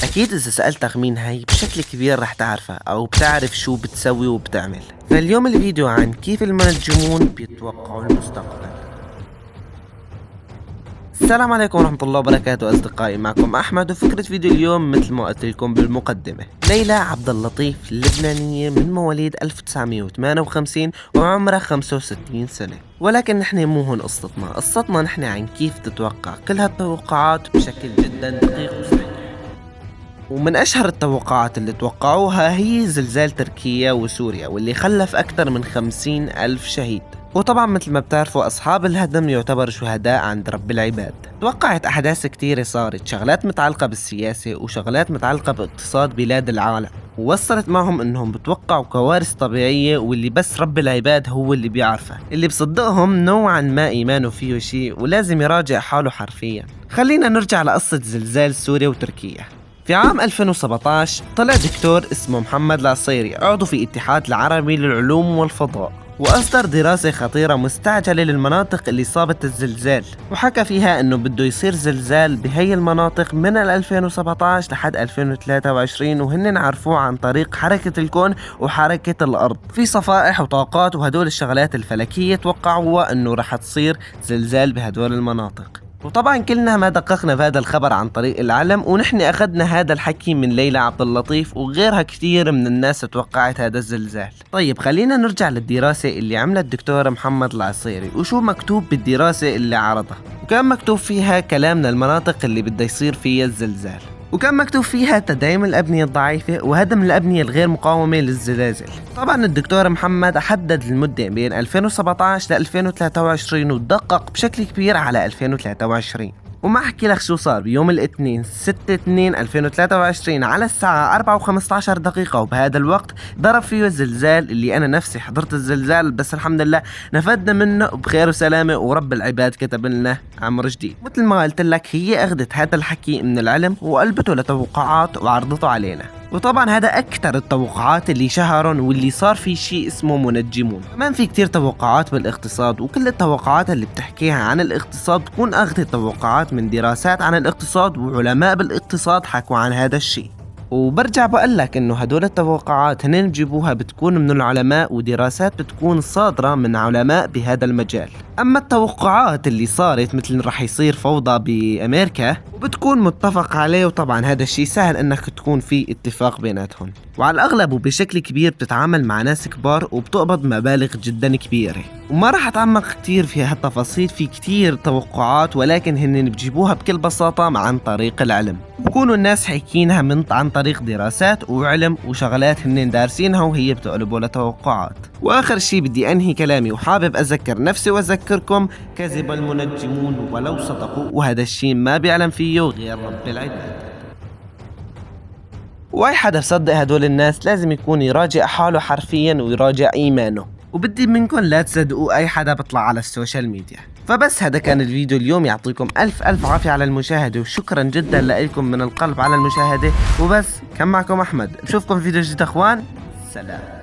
أكيد إذا سألتك مين هاي بشكل كبير رح تعرفها أو بتعرف شو بتسوي وبتعمل. فاليوم الفيديو عن كيف المنجمون بيتوقعوا المستقبل. السلام عليكم ورحمة الله وبركاته أصدقائي، معكم أحمد، وفكرة فيديو اليوم مثل ما قلت لكم بالمقدمة. ليلى عبد اللطيف لبنانية من مواليد 1958 وعمرها 65 سنة، ولكن نحن مو هون قصتنا نحن عن كيف تتوقع كل هالتوقعات بشكل جدا دقيق وصحيح. ومن أشهر التوقعات اللي توقعوها هي زلزال تركيا وسوريا واللي خلف أكثر من 50 ألف شهيد. وطبعا مثل ما بتعرفوا أصحاب الهدم يعتبروا شهداء عند رب العباد. توقعت أحداث كتيرة صارت، شغلات متعلقة بالسياسة وشغلات متعلقة باقتصاد بلاد العالم، ووصلت معهم انهم بتوقعوا كوارث طبيعية واللي بس رب العباد هو اللي بيعرفها. اللي بصدقهم نوعا ما ايمانه فيه شيء ولازم يراجع حاله حرفيا. خلينا نرجع لقصة زلزال سوريا وتركيا. في عام 2017 طلع دكتور اسمه محمد العصيري، عضو في اتحاد العربي للعلوم والفضاء، وأصدر دراسة خطيرة مستعجلة للمناطق اللي صابت الزلزال، وحكى فيها انه بده يصير زلزال بهي المناطق من 2017 لحد 2023، وهن عرفوه عن طريق حركة الكون وحركة الأرض في صفائح وطاقات، وهدول الشغلات الفلكية توقعوها انه رح تصير زلزال بهدول المناطق. وطبعا كلنا ما دققنا بهذا الخبر عن طريق العلم، ونحن اخذنا هذا الحكي من ليلى عبد اللطيف وغيرها كثير من الناس توقعت هذا الزلزال. طيب خلينا نرجع للدراسة اللي عملها الدكتور محمد العصيري، وشو مكتوب بالدراسة اللي عرضها. وكان مكتوب فيها كلام للمناطق اللي بده يصير فيها الزلزال، وكان مكتوب فيها تدعيم الأبنية الضعيفة وهدم الأبنية الغير مقاومة للزلازل. طبعا الدكتور محمد حدد المدة بين 2017 ل 2023 ودقق بشكل كبير على 2023. وما احكي لك شو صار بيوم الاثنين 6/2/2023 على الساعة 4:15 وبهذا الوقت ضرب فيه الزلزال اللي انا نفسي حضرت الزلزال، بس الحمد لله نفدنا منه بخير وسلامة ورب العباد كتب لنا عمر جديد. مثل ما قلت لك هي اخذت هذا الحكي من العلم وقلبته لتوقعات وعرضته علينا. وطبعا هذا اكثر التوقعات اللي شهرن واللي صار في شيء اسمه منجمون. كمان في كتير توقعات بالاقتصاد، وكل التوقعات اللي بتحكيها عن الاقتصاد تكون اخذت توقعات من دراسات عن الاقتصاد وعلماء بالاقتصاد حكوا عن هذا الشيء. وبرجع بقول لك انه هدول التوقعات هن بجيبوها بتكون من العلماء ودراسات بتكون صادرة من علماء بهذا المجال. اما التوقعات اللي صارت مثل رح يصير فوضى بامريكا وبتكون متفق عليه، وطبعا هذا الشيء سهل انك تكون في اتفاق بيناتهم، وعلى الاغلب وبشكل كبير بتتعامل مع ناس كبار وبتقبض مبالغ جدا كبيرة. وما رح اتعمق كتير في هالتفاصيل، في كتير توقعات ولكن هن بجيبوها بكل بساطة عن طريق العلم، بكونوا الناس حاكينها عن طريق دراسات وعلم وشغلات هن دارسينها وهي بتقلبوا لتوقعات. واخر شي بدي انهي كلامي وحابب اذكر نفسي واذكركم، كذب المنجمون ولو صدقوا، وهذا الشي ما بيعلم فيه غير رب العباد. واي حدا بصدق هدول الناس لازم يكون يراجع حاله حرفيا ويراجع ايمانه، وبدي منكم لا تصدقوا اي حدا بيطلع على السوشيال ميديا. فبس هذا كان الفيديو اليوم، يعطيكم الف عافية على المشاهدة، وشكرا جدا لكم من القلب على المشاهدة. وبس كان معكم احمد، بشوفكم في فيديو جديد اخوان، سلام.